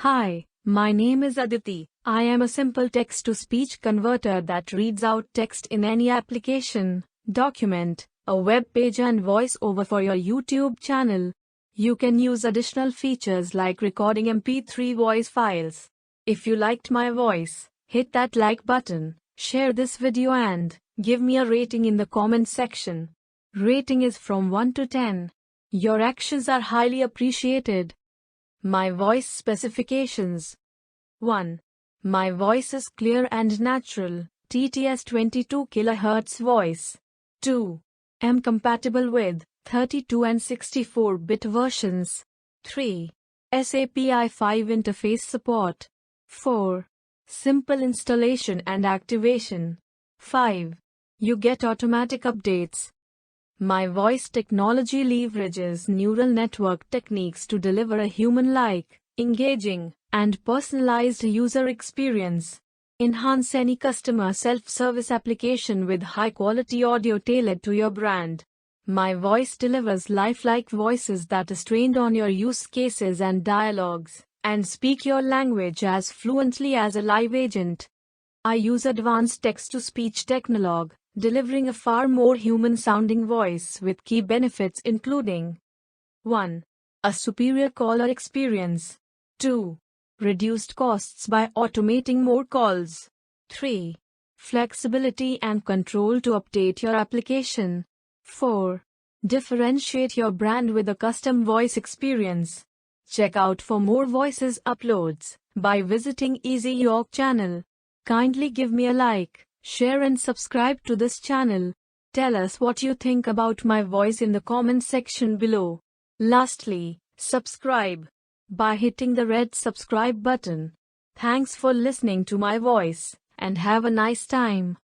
Hi, my name is Aditi. I am a simple text-to-speech converter that reads out text in any application, document, a web page and voice-over for your YouTube channel. You can use additional features like recording MP3 voice files. If you liked my voice, hit that like button, share this video and give me a rating in the comment section. Rating is from 1 to 10. Your actions are highly appreciated. My voice specifications. 1. My voice is clear and natural, TTS 22 kHz voice. 2. Am compatible with 32 and 64-bit versions. 3. SAPI 5 interface support. 4. Simple installation and activation. 5. You get automatic updates. My voice technology leverages neural network techniques to deliver a human-like, engaging, and personalized user experience. Enhance any customer self-service application with high-quality audio tailored to your brand. My voice delivers lifelike voices that is trained on your use cases and dialogues, and speak your language as fluently as a live agent. I use advanced text-to-speech technology, delivering a far more human-sounding voice with key benefits including 1. A superior caller experience. 2. Reduced costs by automating more calls. 3. Flexibility and control to update your application. 4. Differentiate your brand with a custom voice experience. Check out for more voices uploads by visiting Easy York channel. Kindly give me a like, share and subscribe to this channel. Tell us what you think about my voice in the comment section below. Lastly, subscribe by hitting the red subscribe button. Thanks for listening to my voice, and have a nice time.